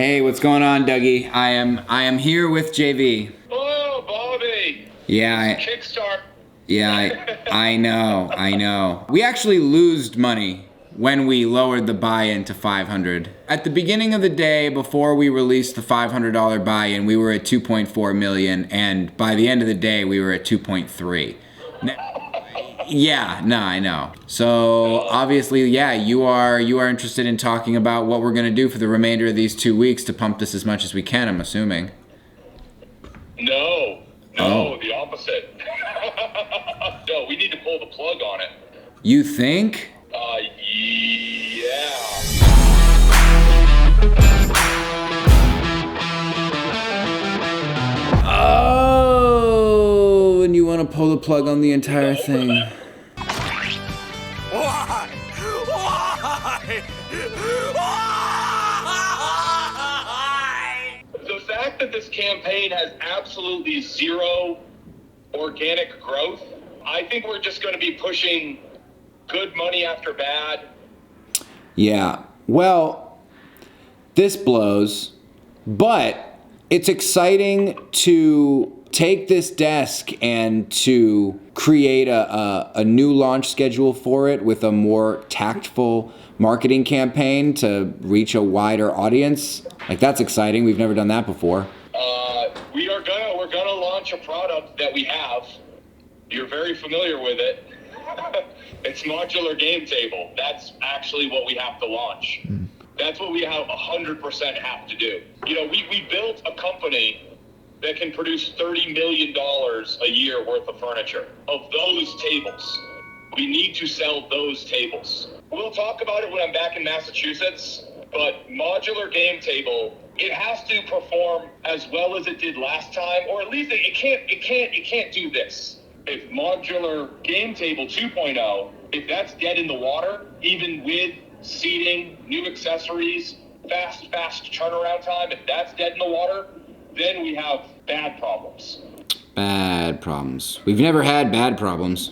Hey, what's going on, Dougie? I am here with JV. Oh, Bobby. Yeah, Kickstart. I know. We actually lost money when we lowered the buy-in to 500. At the beginning of the day, before we released the $500 buy-in, we were at 2.4 million, and by the end of the day, we were at 2.3. Yeah, no, I know. So obviously, yeah, you are interested in talking about what we're gonna do for the remainder of these 2 weeks to pump this as much as we can, I'm assuming. No, Oh. the opposite. No, we need to pull the plug on it. You think? Yeah. Oh, and you want to pull the plug on the entire thing. Why? The fact that this campaign has absolutely zero organic growth, I think we're just going to be pushing good money after bad. Yeah, well, this blows, but it's exciting to take this desk and to create a new launch schedule for it with a more tactful marketing campaign to reach a wider audience. Like, that's exciting. We've never done that before. We're gonna launch a product that we have. You're very familiar with it. It's modular game table. That's actually what we have to launch. That's what we have 100% have to do. You know, we built a company that can produce $30 million a year worth of furniture. Of those tables, we need to sell those tables. We'll talk about it when I'm back in Massachusetts, but modular game table, it has to perform as well as it did last time, or at least it can't do this. If modular game table 2.0, if that's dead in the water, even with seating, new accessories, fast turnaround time, if that's dead in the water, then we have bad problems. Bad problems. We've never had bad problems.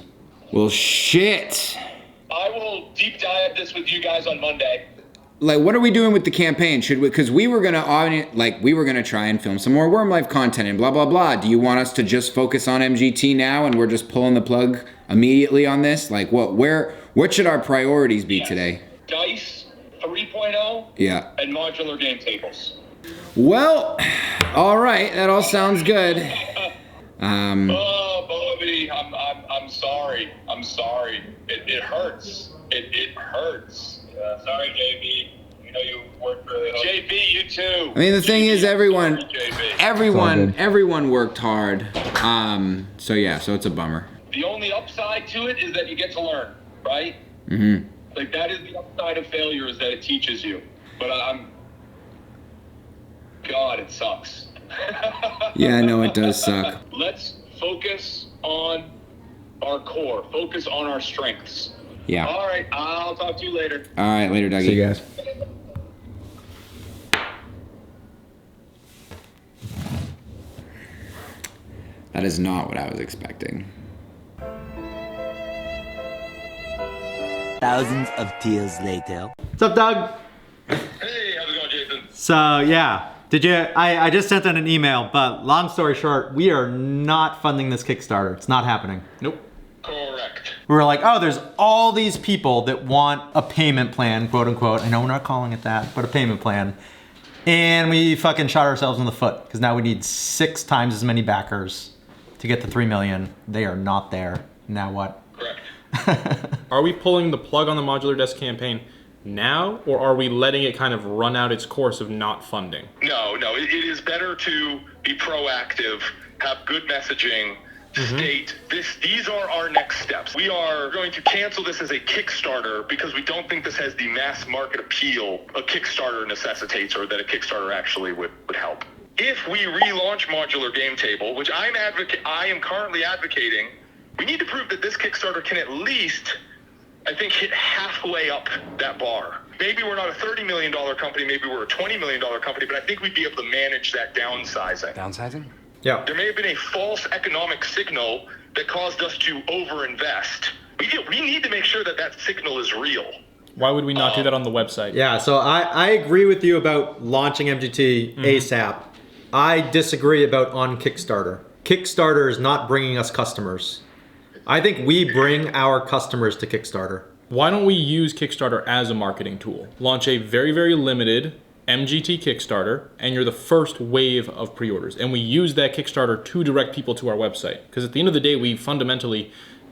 Well, shit. I will deep dive this with you guys on Monday. Like, what are we doing with the campaign? Should we, because we were gonna try and film some more Worm Life content and blah, blah, blah. Do you want us to just focus on MGT now and we're just pulling the plug immediately on this? Like, what should our priorities be today? DICE 3.0. Yeah. And modular game tables. Well, all right, that all sounds good. Oh, Bobby, I'm sorry. I'm sorry. It hurts. It hurts. Sorry, JB. You know you worked really hard. JB, you too. I mean, the thing is, everyone worked hard. So it's a bummer. The only upside to it is that you get to learn, right? Mm-hmm. Like, that is the upside of failure, is that it teaches you. But God, it sucks. Yeah, I know it does suck. Let's focus on our core. Focus on our strengths. Yeah. All right, I'll talk to you later. All right, later, Dougie. See you guys. That is not what I was expecting. Thousands of tears later. What's up, Doug? Hey, how's it going, Jason? So, yeah. I just sent in an email, but long story short, we are not funding this Kickstarter. It's not happening. Nope. Correct. We were like, oh, there's all these people that want a payment plan, quote unquote. I know we're not calling it that, but a payment plan. And we fucking shot ourselves in the foot because now we need 6 times as many backers to get the 3 million. They are not there. Now what? Correct. Are we pulling the plug on the modular desk campaign now, or are we letting it kind of run out its course of not funding? No, it is better to be proactive, have good messaging, state these are our next steps. We are going to cancel this as a Kickstarter because we don't think this has the mass market appeal a Kickstarter necessitates, or that a Kickstarter actually would help. If we relaunch modular game table, which I am currently advocating, we need to prove that this Kickstarter can at least, I think, hit halfway up that bar. Maybe we're not a $30 million company, maybe we're a $20 million company, but I think we'd be able to manage that downsizing. Downsizing? Yeah. There may have been a false economic signal that caused us to overinvest. We need to make sure that signal is real. Why would we not do that on the website? Yeah, so I agree with you about launching MGT ASAP. I disagree about on Kickstarter. Kickstarter is not bringing us customers. I think we bring our customers to Kickstarter. Why don't we use Kickstarter as a marketing tool? Launch a very, very limited MGT Kickstarter, and you're the first wave of pre-orders. And we use that Kickstarter to direct people to our website. Because at the end of the day,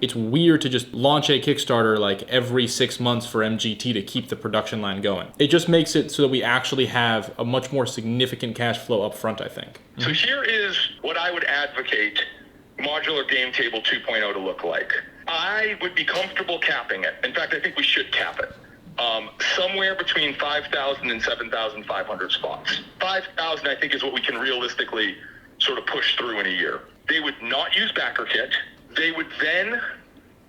it's weird to just launch a Kickstarter like every 6 months for MGT to keep the production line going. It just makes it so that we actually have a much more significant cash flow up front, I think. So here is what I would advocate Modular Game Table 2.0 to look like. I would be comfortable capping it. In fact, I think we should cap it. Somewhere between 5,000 and 7,500 spots. 5,000, I think, is what we can realistically sort of push through in a year. They would not use BackerKit. They would then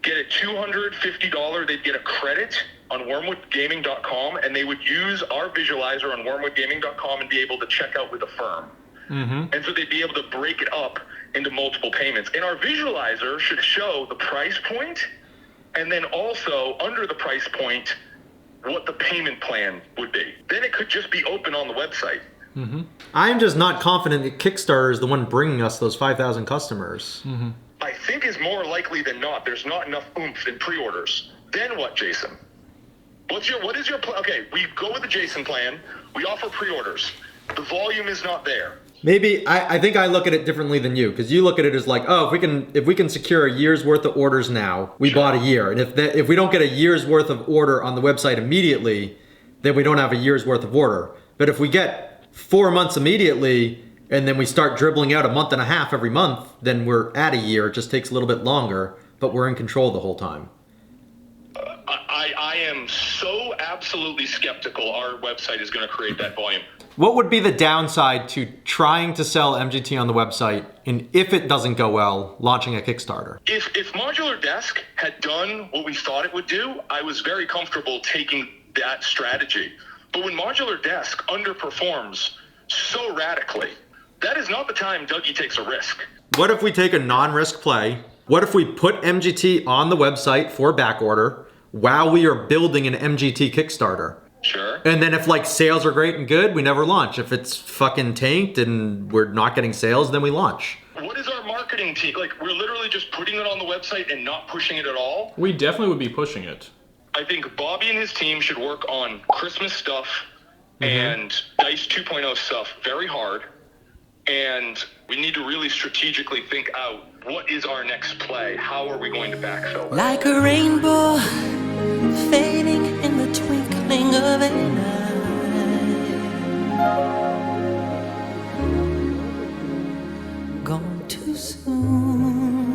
get a $250, they'd get a credit on wormwoodgaming.com, and they would use our visualizer on wormwoodgaming.com and be able to check out with a firm. And so they'd be able to break it up into multiple payments. And our visualizer should show the price point, and then also under the price point, what the payment plan would be. Then it could just be open on the website. I'm just not confident that Kickstarter is the one bringing us those 5,000 customers. I think is more likely than not. There's not enough oomph in pre-orders. Then what, Jason? What is your plan? Okay, we go with the Jason plan. We offer pre-orders. The volume is not there. Maybe I think I look at it differently than you, because you look at it as like, oh, if we can secure a year's worth of orders now, we bought a year, and if we don't get a year's worth of order on the website immediately, then we don't have a year's worth of order. But if we get 4 months immediately, and then we start dribbling out a month and a half every month, then we're at a year. It just takes a little bit longer, but we're in control the whole time. I am so absolutely skeptical our website is going to create that volume. What would be the downside to trying to sell MGT on the website, and if it doesn't go well, launching a Kickstarter? If Modular Desk had done what we thought it would do, I was very comfortable taking that strategy. But when Modular Desk underperforms so radically, that is not the time Dougie takes a risk. What if we take a non-risk play? What if we put MGT on the website for backorder while we are building an MGT Kickstarter? Sure. And then if like sales are great and good, we never launch. If it's fucking tanked and we're not getting sales, then we launch. What is our marketing team? Like, we're literally just putting it on the website and not pushing it at all? We definitely would be pushing it. I think Bobby and his team should work on Christmas stuff and DICE 2.0 stuff very hard. And we need to really strategically think out, what is our next play? How are we going to backfill that? Like a rainbow fading in the twinkling of an eye. Gone too soon.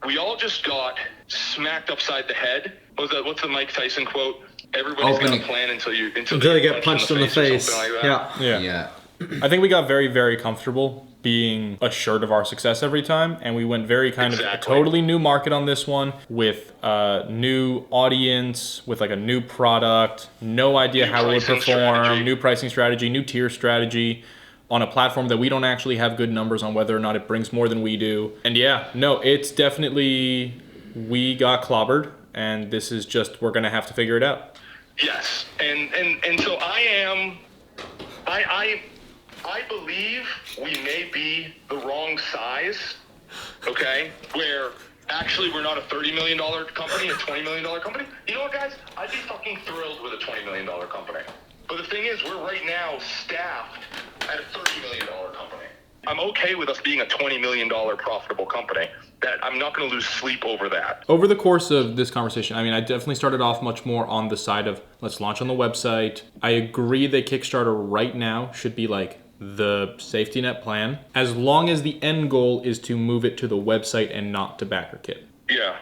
We all just got smacked upside the head. What's the Mike Tyson quote? Everybody's going to plan until you get punched in the face. Like that. Yeah. I think we got very, very comfortable being assured of our success every time, and we went very kind of a totally new market on this one with a new audience, with like a new product, no idea how it would perform, new pricing strategy, new tier strategy on a platform that we don't actually have good numbers on whether or not it brings more than we do. And yeah, no, it's definitely, we got clobbered, and this is just, we're going to have to figure it out. Yes, and so I believe we may be the wrong size, okay? Where actually we're not a $30 million company, a $20 million company. You know what, guys? I'd be fucking thrilled with a $20 million company. But the thing is, we're right now staffed at a $30 million company. I'm okay with us being a $20 million profitable company. That I'm not going to lose sleep over that. Over the course of this conversation, I mean, I definitely started off much more on the side of let's launch on the website. I agree that Kickstarter right now should be like the safety net plan, as long as the end goal is to move it to the website and not to BackerKit. Yeah,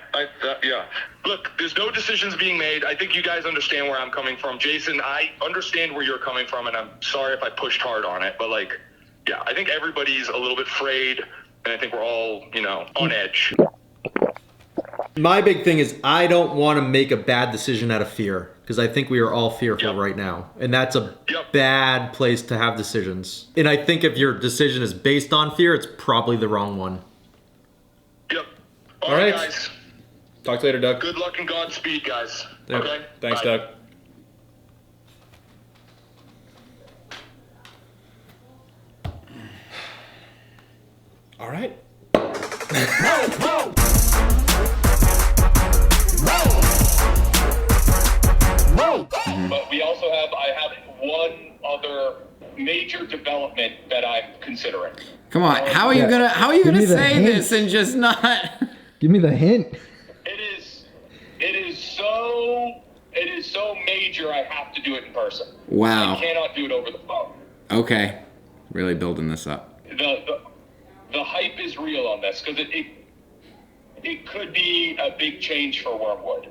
yeah. Look, there's no decisions being made. I think you guys understand where I'm coming from. Jason, I understand where you're coming from, and I'm sorry if I pushed hard on it, but like, yeah, I think everybody's a little bit frayed, and I think we're all, on edge. My big thing is I don't want to make a bad decision out of fear, because I think we are all fearful right now. And that's a bad place to have decisions. And I think if your decision is based on fear, it's probably the wrong one. Yep. All right, guys. Talk to you later, Doug. Good luck and Godspeed, guys. Yep. Okay? Thanks, Bye. Doug. All right. But we also I have one other major development that I'm considering. Come on, how are you Give gonna me the say hint. this and just not? Give me the hint. It is so major I have to do it in person. Wow. I cannot do it over the phone. Okay, really building this up. The hype is real on this because it could be a big change for Wormwood.